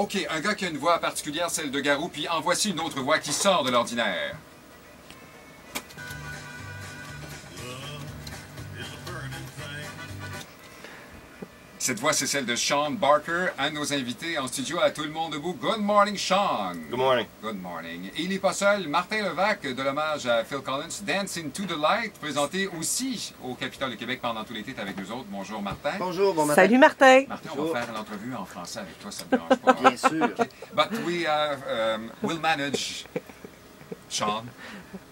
OK, un gars qui a une voix particulière, celle de Garou, puis en voici une autre voix qui sort de l'ordinaire. Cette voix, c'est celle de Sean Barker, un de nos invités en studio à Tout le monde debout. Good morning, Sean. Good morning. Good morning. Et il n'est pas seul. Martin Levac, de l'hommage à Phil Collins, Dancing to the Light, présenté aussi au Capitole de Québec pendant tout l'été, avec nous autres. Bonjour, Martin. Bonjour, bon matin. Salut Martin. Martin, Bonjour. on va faire l'entrevue en français avec toi, ça ne te dérange pas. Bien sûr. Okay. But we'll manage, Sean,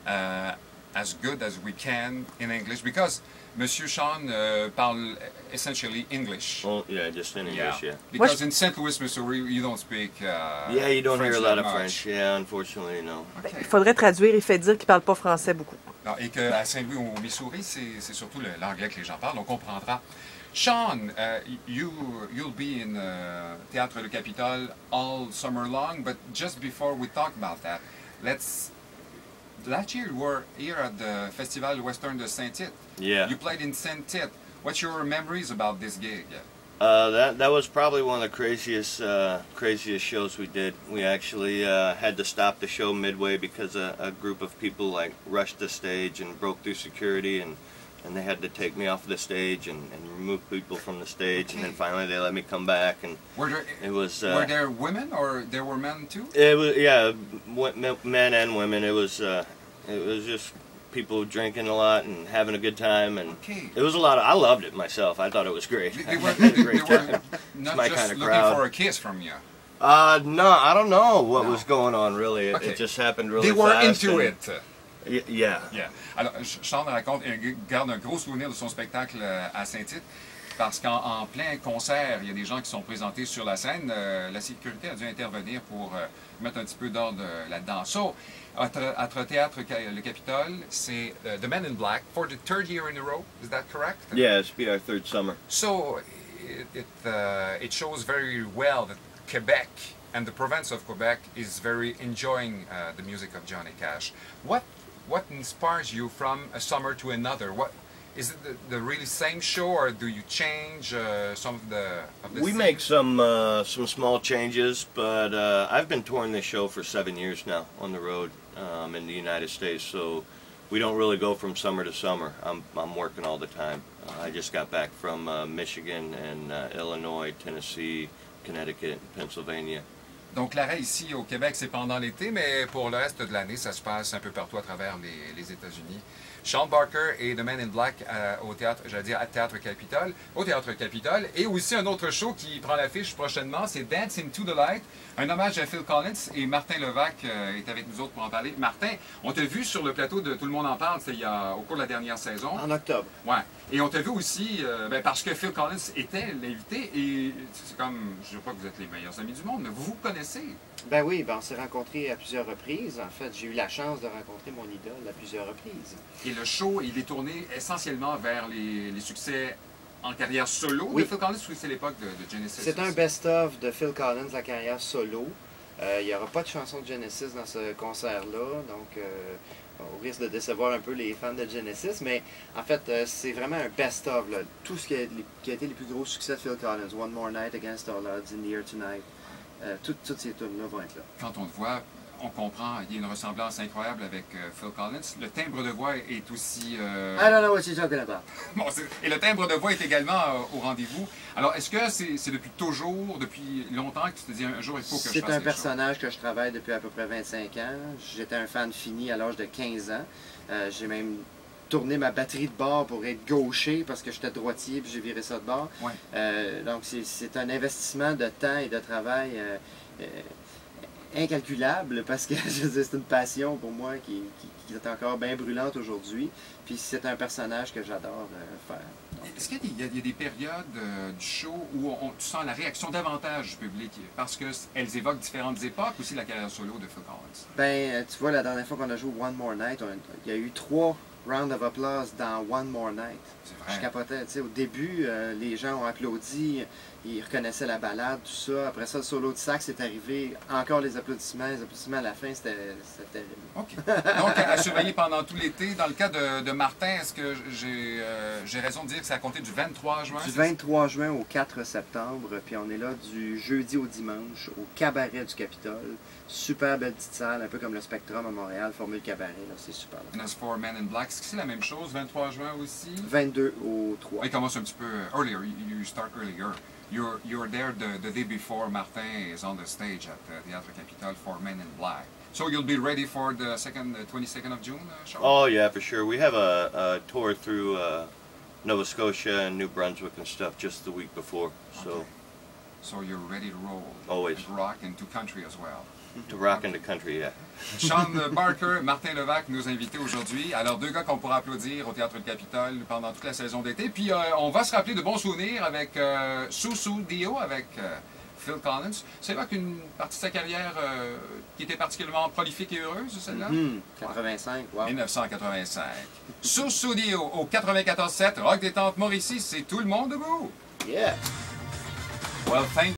as good as we can in English, because Monsieur Sean parle essentially English. Well, yeah, just in English, yeah. Because in St. Louis, Missouri, you don't speak Yeah, you don't French hear a lot that of much. French. Yeah, unfortunately, no. Okay. Il faudrait traduire, il fait dire qu'il ne parle pas français beaucoup. Non, et qu'à Saint-Louis, au Missouri, c'est surtout l'anglais que les gens parlent, on comprendra. Sean, you'll be in Théâtre Le Capitole all summer long, but just before we talk about that, last year you were here at the Festival Western de Saint-Tite. Yeah. You played in Saint-Tite. What's your memories about this gig? That was probably one of the craziest shows we did. We actually had to stop the show midway because a group of people rushed the stage and broke through security, and they had to take me off the stage and remove people from the stage. Okay. And then finally they let me come back, and Were were there women or there were men too? It was, yeah, men and women. It was just people drinking a lot and having a good time, and Okay. it was a lot of. I loved it myself. I thought it was great. They were, I had a great they were time. not my just kind of looking crowd. for a kiss from you. No, I don't know what No. was going on really. Okay. It just happened really They were fast. into and- it. Yeah. Yeah. Alors, Sean raconte, garde un gros souvenir de son spectacle à Saint-Tite, parce qu'en plein concert, il y a des gens qui sont présentés sur la scène. La sécurité a dû intervenir pour mettre un petit peu d'ordre là-dedans. So, notre théâtre, le Capitole, c'est The Men in Black for the third year in a row. Is that correct? Yeah, it's be our third summer. So, it shows very well that Quebec and the province of Quebec is very enjoying the music of Johnny Cash. What inspires you from a summer to another? What is it the really same show, or do you change some of the? We make some small changes, but I've been touring this show for 7 years now on the road in the United States, so we don't really go from summer to summer. I'm working all the time. I just got back from Michigan and Illinois, Tennessee, Connecticut, Pennsylvania. Donc l'arrêt ici au Québec, c'est pendant l'été, mais pour le reste de l'année, ça se passe un peu partout à travers les États-Unis. Sean Barker et The Men in Black au théâtre, j'allais dire à Théâtre Capitole, au Théâtre Capitole. Et aussi un autre show qui prend l'affiche prochainement, c'est Dancing to the Light, un hommage à Phil Collins, et Martin Levac est avec nous autres pour en parler. Martin, on t'a vu sur le plateau de Tout le monde en parle, c'était au cours de la dernière saison. En octobre. Ouais. Et on t'a vu aussi, parce que Phil Collins était l'invité, et c'est comme, je ne dis pas que vous êtes les meilleurs amis du monde, mais vous vous connaissez. Ben oui, on s'est rencontrés à plusieurs reprises. En fait, j'ai eu la chance de rencontrer mon idole à plusieurs reprises. Et le show, il est tourné essentiellement vers les succès en carrière solo Oui. de Phil Collins, ou c'est l'époque de Genesis? C'est un best-of de Phil Collins, la carrière solo. Il n'y aura pas de chanson de Genesis dans ce concert-là, donc on risque de décevoir un peu les fans de Genesis, mais en fait, c'est vraiment un best-of. Tout ce qui a été les plus gros succès de Phil Collins, One More Night, Against All Odds, In the Air Tonight, toutes ces tunes-là vont être là. Quand on te voit, on comprend, il y a une ressemblance incroyable avec Phil Collins. Le timbre de voix est aussi... I don't know what you're talking about. Bon, et le timbre de voix est également au rendez-vous. Alors, est-ce que c'est depuis toujours, depuis longtemps, que tu te dis un jour, il faut que je fasse C'est un quelque chose? personnage que je travaille depuis à peu près 25 ans. J'étais un fan fini à l'âge de 15 ans. J'ai même tourné ma batterie de bord pour être gaucher parce que j'étais droitier puis j'ai viré ça de bord. Ouais. Donc c'est un investissement de temps et de travail incalculable parce que je veux dire, c'est une passion pour moi qui est encore bien brûlante aujourd'hui. Puis c'est un personnage que j'adore faire. Est-ce qu'il y a des périodes du show où tu sens la réaction davantage du public parce qu'elles évoquent différentes époques, aussi la carrière solo de Phil Collins? Ben, tu vois, la dernière fois qu'on a joué One More Night, il y a eu 3 round of applause dans One More Night. C'est Je vrai. capotais. Tu sais, au début, les gens ont applaudi, ils reconnaissaient la ballade, tout ça. Après ça, le solo de sax est arrivé. Encore les applaudissements à la fin, c'était terrible. OK. Donc, à surveiller pendant tout l'été. Dans le cas de Martin, est-ce que j'ai raison de dire que c'est à compter du 23 juin? Du 23 juin au 4 septembre, puis on est là du jeudi au dimanche au Cabaret du Capitole. Super belle petite salle, un peu comme le Spectrum à Montréal, formule cabaret, là, c'est super. And as for Men in Black, est-ce que c'est la même chose, 23 juin aussi? 22 au 3. Il commence un petit peu earlier. You start earlier. You're there the day before Martin is on the stage at Théâtre Capitole for Men in Black. So you'll be ready for the 22nd of June show? Oh yeah, for sure. We have a tour through Nova Scotia and New Brunswick and stuff just the week before. So Okay. So you're ready to roll. Always. And rock into country as well. to rock into country, yeah. Sean Barker, Martin Levac, nos invités aujourd'hui. Alors, deux gars qu'on pourra applaudir au Théâtre du Capitole pendant toute la saison d'été. Puis, on va se rappeler de bons souvenirs avec Sous Dio, avec Phil Collins. C'est là qu'une partie de sa carrière qui était particulièrement prolifique et heureuse, celle-là? 85, wow. 1985. Sous Dio au 94.7, Rock Détente Mauricie, c'est tout le monde debout. Yeah! Well, thank